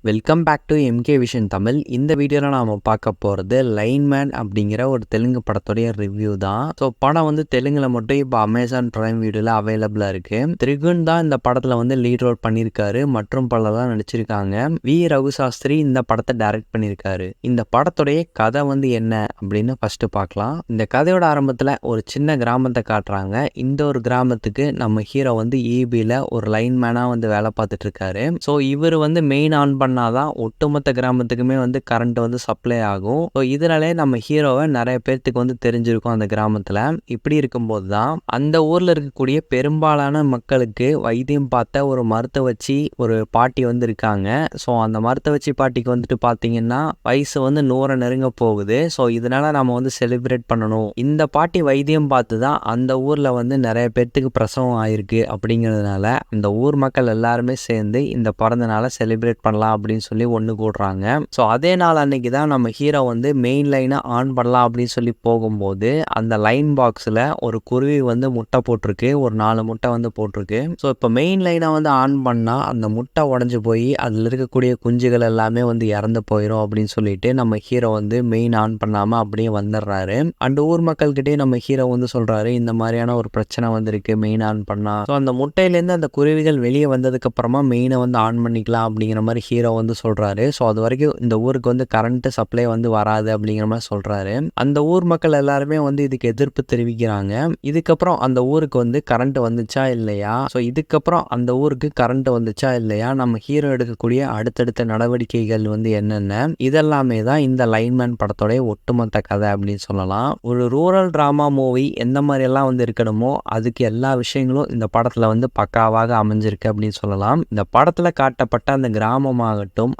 Welcome back to MK vision Tamil. இந்த வீடியோவில் நாம் பார்க்க போகிறது லைன்மேன் அப்படிங்கிற ஒரு தெலுங்கு படத்துடைய ரிவ்யூ தான். ஸோ படம் வந்து தெலுங்கில் மட்டும் இப்போ அமேசான் பிரைம் வீடியோவில் அவைலபிளாக இருக்குது. திரிகுன் தான் இந்த படத்தில் வந்து லீட் ரோல் பண்ணியிருக்காரு மற்றும் பலர்லாம் நடிச்சிருக்காங்க. வி ரகு சாஸ்திரி இந்த படத்தை டைரக்ட் பண்ணியிருக்காரு. இந்த படத்துடைய கதை வந்து என்ன அப்படின்னு ஃபஸ்ட்டு பார்க்கலாம். இந்த கதையோட ஆரம்பத்தில் ஒரு சின்ன கிராமத்தை காட்டுறாங்க. இந்த ஒரு கிராமத்துக்கு நம்ம ஹீரோ வந்து ஈபியில் ஒரு லைன்மேனாக வந்து வேலை பார்த்துட்டு இருக்காரு. ஸோ இவர் வந்து மெயின் ஆன் பண்ணாதான் ஒட்டுமொத்த கிராமத்துக்குமே வந்து கரண்ட் வந்து சப்ளை ஆகும். ஸோ இதனாலே நம்ம ஹீரோவை நிறைய பேர்த்துக்கு வந்து தெரிஞ்சிருக்கும் அந்த கிராமத்தில். இப்படி இருக்கும்போது தான் அந்த ஊரில் இருக்கக்கூடிய பெரும்பாலான மக்களுக்கு வைத்தியம் பார்த்த ஒரு மருத்துவச்சி ஒரு பாட்டி வந்து இருக்காங்க. ஸோ அந்த மருத்துவச்சி பாட்டிக்கு வந்துட்டு பார்த்தீங்கன்னா வயசு வந்து 100 நெருங்க போகுது. ஸோ இதனால நம்ம வந்து செலிப்ரேட் பண்ணணும். இந்த பாட்டி வைத்தியம் பார்த்து தான் அந்த ஊரில் வந்து நிறைய பேர்த்துக்கு பிரசவம் ஆயிருக்கு. அப்படிங்கிறதுனால அந்த ஊர் மக்கள் எல்லாருமே சேர்ந்து இந்த பிறந்த நாளை செலிப்ரேட் பண்ணலாம் அப்படின்னு சொல்லி ஒன்று கூடுறாங்க. ஸோ அதே நாள் அன்னைக்கு தான் நம்ம ஹீரோ வந்து மெயின் லைனை ஆன் பண்ணலாம் அப்படின்னு சொல்லி போகும்போது அந்த லைன் பாக்ஸில் ஒரு குருவி வந்து முட்டை போட்டிருக்கு. ஒரு 4 முட்டை வந்து போட்டிருக்கு. ஸோ இப்போ மெயின் லைனை வந்து ஆன் பண்ணால் அந்த முட்டை உடஞ்சி போய் அதில் இருக்கக்கூடிய குஞ்சுகள் எல்லாமே வந்து இறந்து போயிடும் அப்படின்னு சொல்லிட்டு நம்ம ஹீரோ வந்து மெயின் ஆன் பண்ணாமல் அப்படியே வந்துடுறாரு. அந்த ஊர் மக்கள்கிட்டே நம்ம ஹீரோ வந்து சொல்கிறாரு, இந்த மாதிரியான ஒரு பிரச்சனை வந்துருக்கு மெயின் ஆன் பண்ணால். ஸோ அந்த முட்டையிலேருந்து அந்த குருவிகள் வெளியே வந்ததுக்கு அப்புறமா மெயினை வந்து ஆன் பண்ணிக்கலாம் அப்படிங்கிற மாதிரி ஹீரோ வந்து சொல்றாரு. ஸோ அது வரைக்கும் இந்த ஊருக்கு வந்து கரண்ட் சப்ளை வந்து வராது அப்படிங்கிற மாதிரி சொல்றாரு. அந்த ஊர் மக்கள் எல்லாருமே வந்து இதுக்கு எதிர்ப்பு தெரிவிக்கிறாங்க. இதுக்கப்புறம் அந்த ஊருக்கு வந்து கரண்ட் வந்துச்சா இல்லையா, ஸோ இதுக்கப்புறம் அந்த ஊருக்கு கரண்ட் வந்துச்சா இல்லையா, நம்ம ஹீரோ எடுக்கக்கூடிய அடுத்தடுத்த நடவடிக்கைகள் வந்து என்னென்ன, இதெல்லாமே தான் இந்த லைன்மேன் படத்தோடைய ஒட்டுமொத்த கதை அப்படின்னு சொல்லலாம். ஒரு ரூரல் டிராமா மூவி எந்த மாதிரி எல்லாம் வந்து இருக்கணுமோ அதுக்கு எல்லா விஷயங்களும் இந்த படத்துல வந்து பக்காவாக அமைஞ்சிருக்கு அப்படின்னு சொல்லலாம். இந்த படத்துல காட்டப்பட்ட அந்த கிராமமாகட்டும்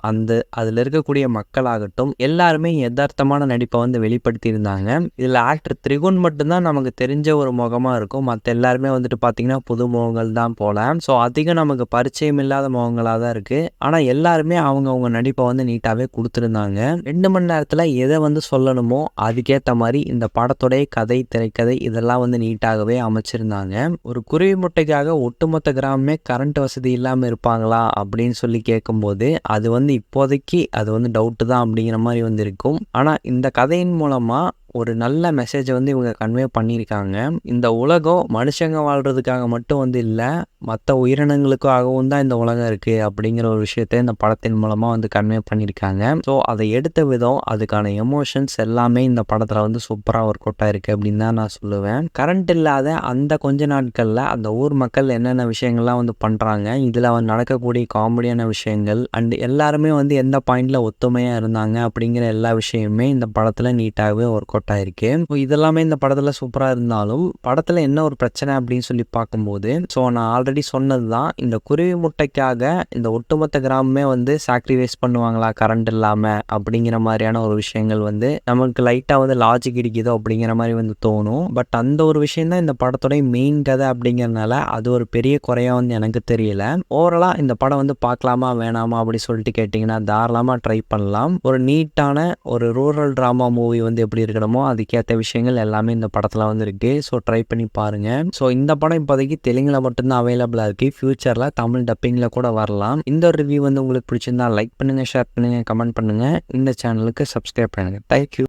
அதில் இருக்கக்கூடிய மக்களாகட்டும் எல்லாருமே யதார்த்தமான நடிப்பை வந்து வெளிப்படுத்தி இருந்தாங்க. இதில் ஆக்டர் திரிகுன் மட்டும்தான் நமக்கு தெரிஞ்ச ஒரு முகமாக இருக்கும். மற்ற எல்லாருமே வந்துட்டு பார்த்தீங்கன்னா புது முகங்கள் தான் போல. ஸோ அதிகம் நமக்கு பரிச்சயம் இல்லாத முகங்களாக தான் இருக்குது. ஆனால் எல்லாருமே அவங்க நடிப்பை வந்து நீட்டாகவே கொடுத்துருந்தாங்க. 2 மணி நேரத்தில் எதை வந்து சொல்லணுமோ அதுக்கேற்ற மாதிரி இந்த படத்துடைய கதை திரைக்கதை இதெல்லாம் வந்து நீட்டாகவே அமைச்சிருந்தாங்க. ஒரு குருவி முட்டைக்காக ஒட்டுமொத்த கிராமமே கரண்ட் வசதி இல்லாமல் இருப்பாங்களா அப்படின்னு சொல்லி கேட்கும்போது அது வந்து இப்போதைக்கு அது வந்து டவுட்டு தான் அப்படிங்கிற மாதிரி வந்து இருக்கும். ஆனால் இந்த கதையின் மூலமாக ஒரு நல்ல மெசேஜை வந்து இவங்க கன்வே பண்ணியிருக்காங்க. இந்த உலகம் மனுஷங்க வாழ்கிறதுக்காக மட்டும் வந்து இல்லை, மற்ற உயிரினங்களுக்காகவும் தான் இந்த உலகம் இருக்குது அப்படிங்கிற ஒரு விஷயத்தை இந்த படத்தின் மூலமாக வந்து கன்வே பண்ணியிருக்காங்க. ஸோ அதை எடுத்த விதம், அதுக்கான எமோஷன்ஸ் எல்லாமே இந்த படத்தில் வந்து சூப்பராக ஒர்க் அவுட் ஆயிருக்கு அப்படின்னு தான் நான் சொல்லுவேன். கரண்ட் இல்லாத அந்த கொஞ்ச நாட்களில் அந்த ஊர் மக்கள் என்னென்ன விஷயங்கள்லாம் வந்து பண்ணுறாங்க, இதில் வந்து நடக்கக்கூடிய காமெடியான விஷயங்கள் அண்ட் எல்லாருமே வந்து எந்த பாயிண்டில் ஒத்துமையாக இருந்தாங்க அப்படிங்கிற எல்லா விஷயமுமே இந்த படத்தில் நீட்டாகவே ஒர்க் அவுட் ஆயிருக்கு. இதெல்லாமே இந்த படத்தில் சூப்பராக இருந்தாலும் படத்தில் என்ன ஒரு பிரச்சனை அப்படின்னு சொல்லி பார்க்கும்போது, ஸோ நான் ஆல்ரெடி சொன்னது தான், இந்த குருவி முட்டைக்காக இந்த ஒட்டுமொத்த கிராமமே வந்து சாக்ரிஃபைஸ் பண்ணுவாங்களா கரண்ட் இல்லாமல் அப்படிங்கிற மாதிரியான ஒரு விஷயங்கள் வந்து நமக்கு லைட்டாக வந்து லாஜிக் இடிக்குதோ அப்படிங்கிற மாதிரி வந்து தோணும். பட் அந்த ஒரு விஷயம் தான் இந்த படத்தோடைய மெயின் கதை அப்படிங்கிறதுனால அது ஒரு பெரிய குறையாக வந்து எனக்கு தெரியல. ஓவராலாக இந்த படம் வந்து பார்க்கலாமா வேணாமா அப்படி சொல்லிட்டு கேட்டிங்கன்னா தாராளமாக ட்ரை பண்ணலாம். ஒரு நீட்டான ஒரு ரூரல் ட்ராமா மூவி வந்து எப்படி இருக்கணுமோ அதுக்கேற்ற விஷயங்கள் எல்லாமே இந்த படத்தில் வந்து இருக்கு. ஸோ ட்ரை பண்ணி பாருங்க. ஸோ இந்த படம் இப்போதைக்கு தெலுங்கில் மட்டும்தான் அவைலபிளாக இருக்கு. ஃபியூச்சரில் தமிழ் டப்பிங்கில் கூட வரலாம். இந்த ரிவ்யூ வந்து உங்களுக்கு பிடிச்சிருந்தா லைக் பண்ணுங்க, ஷேர் பண்ணுங்க, கமெண்ட் பண்ணுங்க. இந்த சேனலுக்கு சப்ஸ்கிரைப் பண்ணுங்க. தேங்க்யூ.